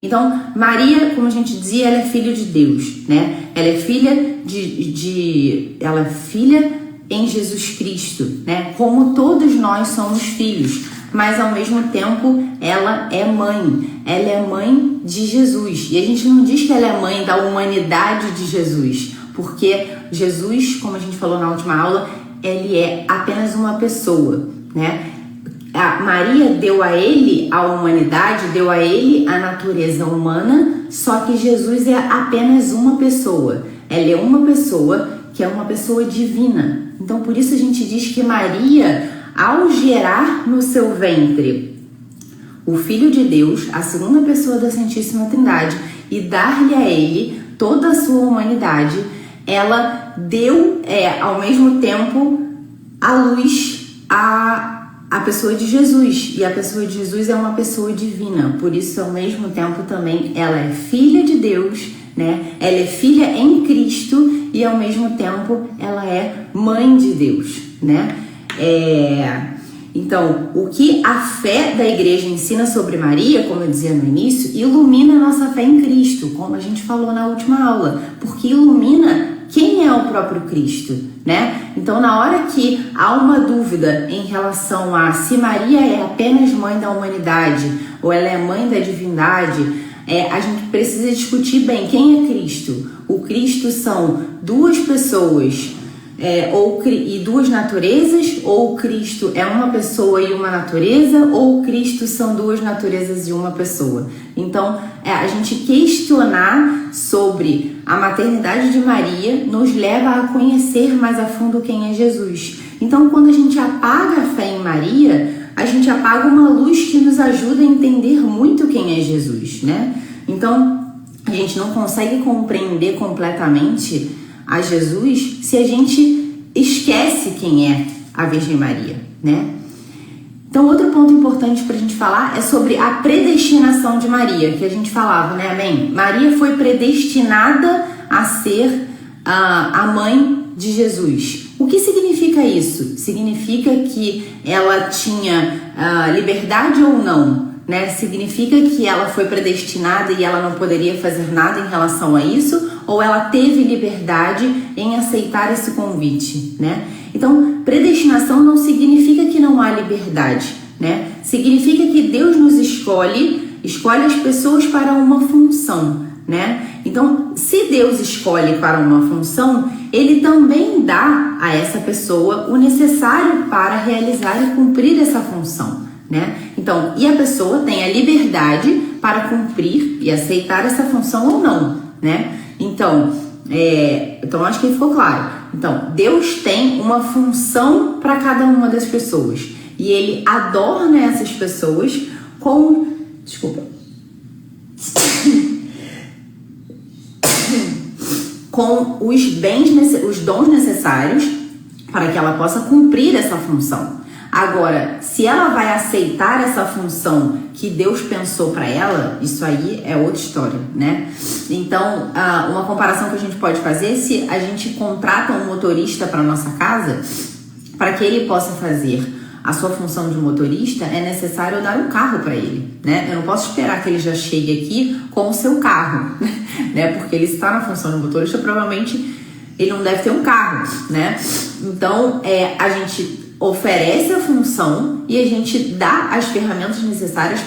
Então, Maria, como a gente dizia, ela é filha de Deus, né? Ela é filha ela é filha em Jesus Cristo, né? Como todos nós somos filhos, mas ao mesmo tempo ela é mãe de Jesus. E a gente não diz que ela é mãe da humanidade de Jesus, porque Jesus, como a gente falou na última aula, ele é apenas uma pessoa, né? A Maria deu a ele a humanidade, deu a ele a natureza humana, só que Jesus é apenas uma pessoa. Ela é uma pessoa que é uma pessoa divina. Então, por isso a gente diz que Maria, ao gerar no seu ventre o Filho de Deus, a segunda pessoa da Santíssima Trindade, e dar-lhe a ele toda a sua humanidade, ela deu, ao mesmo tempo, a luz a pessoa de Jesus. E a pessoa de Jesus é uma pessoa divina. Por isso, ao mesmo tempo, também, ela é filha de Deus, né? Ela é filha em Cristo e, ao mesmo tempo, ela é mãe de Deus, né? Então, o que a fé da igreja ensina sobre Maria, como eu dizia no início, ilumina a nossa fé em Cristo, como a gente falou na última aula, porque ilumina quem é o próprio Cristo, né? Então, na hora que há uma dúvida em relação a se Maria é apenas mãe da humanidade ou ela é mãe da divindade, a gente precisa discutir bem quem é Cristo. O Cristo são duas pessoas e duas naturezas, ou Cristo é uma pessoa e uma natureza, ou Cristo são duas naturezas e uma pessoa. Então, a gente questionar sobre a maternidade de Maria nos leva a conhecer mais a fundo quem é Jesus. Então, quando a gente apaga a fé em Maria, a gente apaga uma luz que nos ajuda a entender muito quem é Jesus, né? Então, a gente não consegue compreender completamente a Jesus se a gente esquece quem é a Virgem Maria, né? Então, outro ponto importante para a gente falar é sobre a predestinação de Maria, que a gente falava, né? Amém? Maria foi predestinada a ser a mãe de Jesus. O que significa isso? Significa que ela tinha liberdade ou não, né? Significa que ela foi predestinada e ela não poderia fazer nada em relação a isso? Ou ela teve liberdade em aceitar esse convite, né? Então, predestinação não significa que não há liberdade, né? Significa que Deus nos escolhe as pessoas para uma função, né? Então, se Deus escolhe para uma função, Ele também dá a essa pessoa o necessário para realizar e cumprir essa função, né? Então, e a pessoa tem a liberdade para cumprir e aceitar essa função ou não, né? Então, acho que ficou claro. Então, Deus tem uma função para cada uma das pessoas e Ele adorna essas pessoas com os dons necessários para que ela possa cumprir essa função. Agora, se ela vai aceitar essa função que Deus pensou para ela, isso aí é outra história, né? Então, uma comparação que a gente pode fazer, se a gente contrata um motorista para nossa casa, para que ele possa fazer a sua função de motorista, é necessário dar um carro para ele, né? Eu não posso esperar que ele já chegue aqui com o seu carro, né? Porque ele está na função de motorista, provavelmente ele não deve ter um carro, né? Então, a gente oferece a função e a gente dá as ferramentas necessárias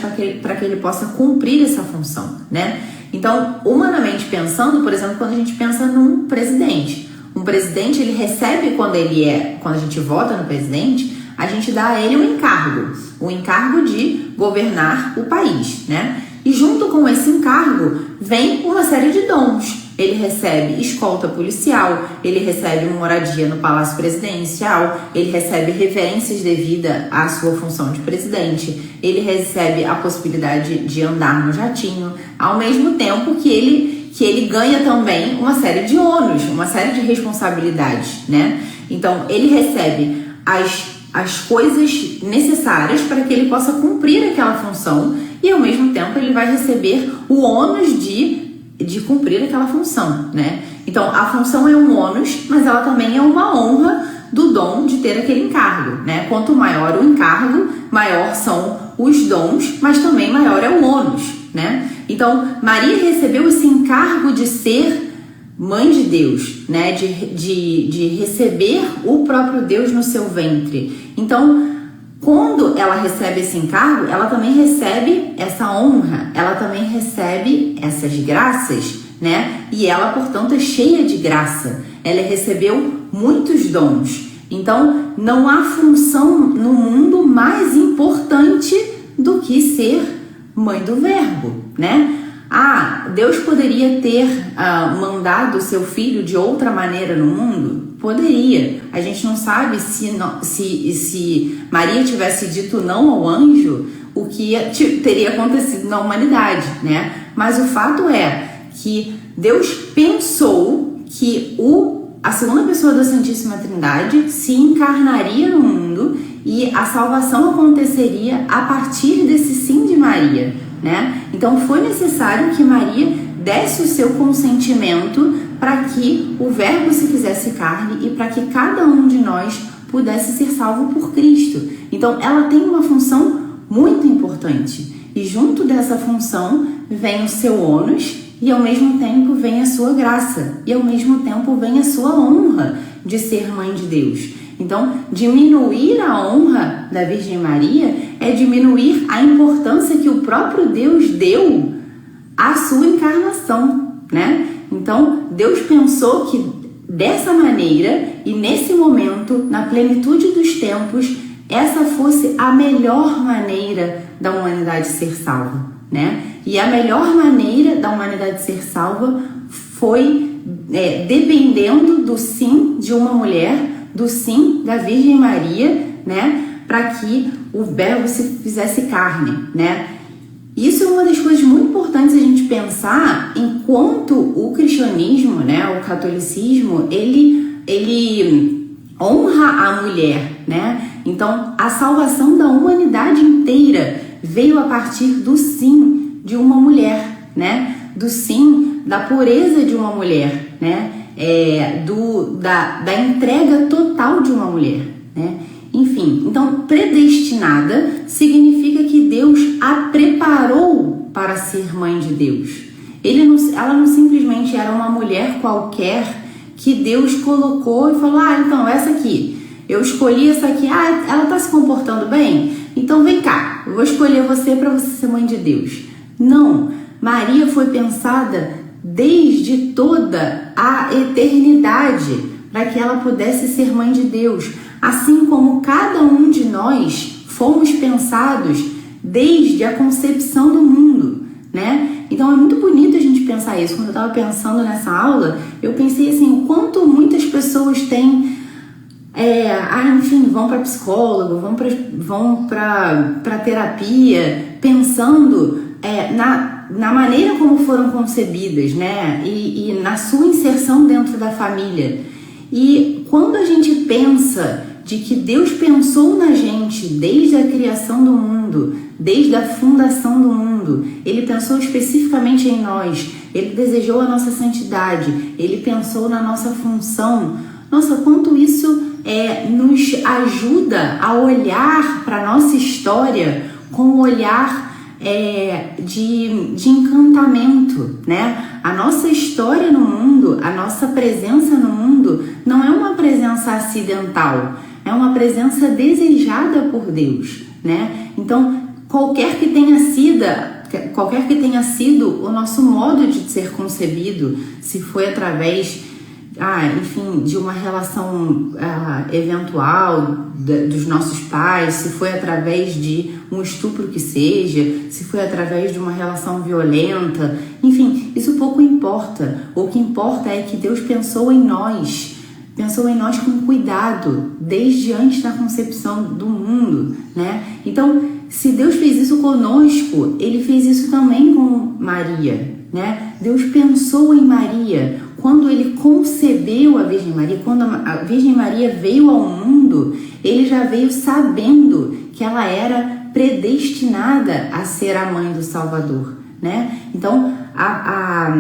para que ele possa cumprir essa função, né? Então, humanamente pensando, por exemplo, quando a gente pensa num presidente, um presidente, ele recebe quando a gente vota no presidente, a gente dá a ele o encargo de governar o país, né? E junto com esse encargo vem uma série de dons. Ele recebe escolta policial, ele recebe moradia no Palácio Presidencial, ele recebe reverências devidas à sua função de presidente, ele recebe a possibilidade de andar no jatinho, ao mesmo tempo que ele ganha também uma série de ônus, uma série de responsabilidades, né? Então, ele recebe as coisas necessárias para que ele possa cumprir aquela função e, ao mesmo tempo, ele vai receber o ônus de cumprir aquela função, né? Então, a função é um ônus, mas ela também é uma honra do dom de ter aquele encargo, né? Quanto maior o encargo, maior são os dons, mas também maior é o ônus, né? Então, Maria recebeu esse encargo de ser mãe de Deus, né? De receber o próprio Deus no seu ventre. Então, quando ela recebe esse encargo, ela também recebe essa honra, ela também recebe essas graças, né? E ela, portanto, é cheia de graça. Ela recebeu muitos dons. Então, não há função no mundo mais importante do que ser mãe do Verbo, né? Deus poderia ter mandado o seu filho de outra maneira no mundo? Poderia. A gente não sabe se Maria tivesse dito não ao anjo, o que teria acontecido na humanidade, né? Mas o fato é que Deus pensou que a segunda pessoa da Santíssima Trindade se encarnaria no mundo e a salvação aconteceria a partir desse sim de Maria, né? Então foi necessário que Maria desse o seu consentimento para que o Verbo se fizesse carne e para que cada um de nós pudesse ser salvo por Cristo. Então ela tem uma função muito importante e junto dessa função vem o seu ônus e ao mesmo tempo vem a sua graça e ao mesmo tempo vem a sua honra de ser mãe de Deus. Então, diminuir a honra da Virgem Maria é diminuir a importância que o próprio Deus deu à sua encarnação, né? Então, Deus pensou que dessa maneira e nesse momento, na plenitude dos tempos, essa fosse a melhor maneira da humanidade ser salva, né? E a melhor maneira da humanidade ser salva foi dependendo do sim de uma mulher, do sim da Virgem Maria, né? Para que o Verbo se fizesse carne, né? Isso é uma das coisas muito importantes a gente pensar enquanto o cristianismo, né, o catolicismo, ele honra a mulher, né? Então, a salvação da humanidade inteira veio a partir do sim de uma mulher, né? Do sim da pureza de uma mulher, né? Da entrega total de uma mulher, né? Enfim, então predestinada significa que Deus a preparou para ser mãe de Deus. Ela não simplesmente era uma mulher qualquer que Deus colocou e falou: então essa aqui, eu escolhi essa aqui, ela está se comportando bem? Então vem cá, eu vou escolher você para você ser mãe de Deus. Não, Maria foi pensada desde toda a eternidade para que ela pudesse ser mãe de Deus, assim como cada um de nós fomos pensados desde a concepção do mundo, né? Então é muito bonito a gente pensar isso. Quando eu estava pensando nessa aula, eu pensei assim, o quanto muitas pessoas têm enfim, vão para psicólogo, vão para terapia, pensando na maneira como foram concebidas, né? E na sua inserção dentro da família. E quando a gente pensa de que Deus pensou na gente desde a criação do mundo, desde a fundação do mundo, Ele pensou especificamente em nós, Ele desejou a nossa santidade, Ele pensou na nossa função. Nossa, quanto isso nos ajuda a olhar para a nossa história com um olhar de encantamento, né? A nossa história no mundo, a nossa presença no mundo não é uma presença acidental, é uma presença desejada por Deus, né? Então, qualquer que tenha sido o nosso modo de ser concebido, se foi através enfim, de uma relação eventual dos nossos pais, se foi através de um estupro que seja, se foi através de uma relação violenta, enfim, isso pouco importa. O que importa é que Deus pensou em nós com cuidado, desde antes da concepção do mundo, né? Então, se Deus fez isso conosco, Ele fez isso também com Maria, né? Deus pensou em Maria. Quando Ele concebeu a Virgem Maria, quando a Virgem Maria veio ao mundo, Ele já veio sabendo que ela era predestinada a ser a mãe do Salvador, né? Então, a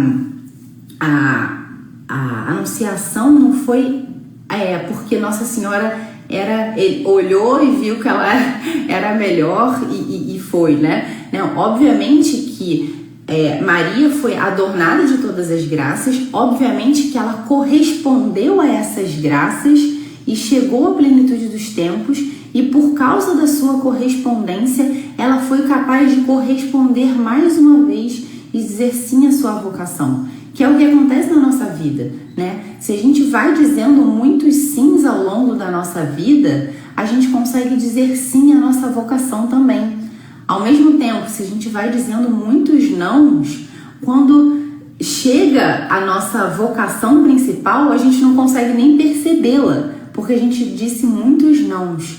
anunciação não foi porque Nossa Senhora ele olhou e viu que ela era melhor e foi, né? Não, obviamente que Maria foi adornada de todas as graças, obviamente que ela correspondeu a essas graças e chegou à plenitude dos tempos, e por causa da sua correspondência, ela foi capaz de corresponder mais uma vez e dizer sim à sua vocação, que é o que acontece na nossa vida, né? Se a gente vai dizendo muitos sims ao longo da nossa vida, a gente consegue dizer sim à nossa vocação também. Ao mesmo tempo, se a gente vai dizendo muitos nãos, quando chega a nossa vocação principal, a gente não consegue nem percebê-la, porque a gente disse muitos nãos.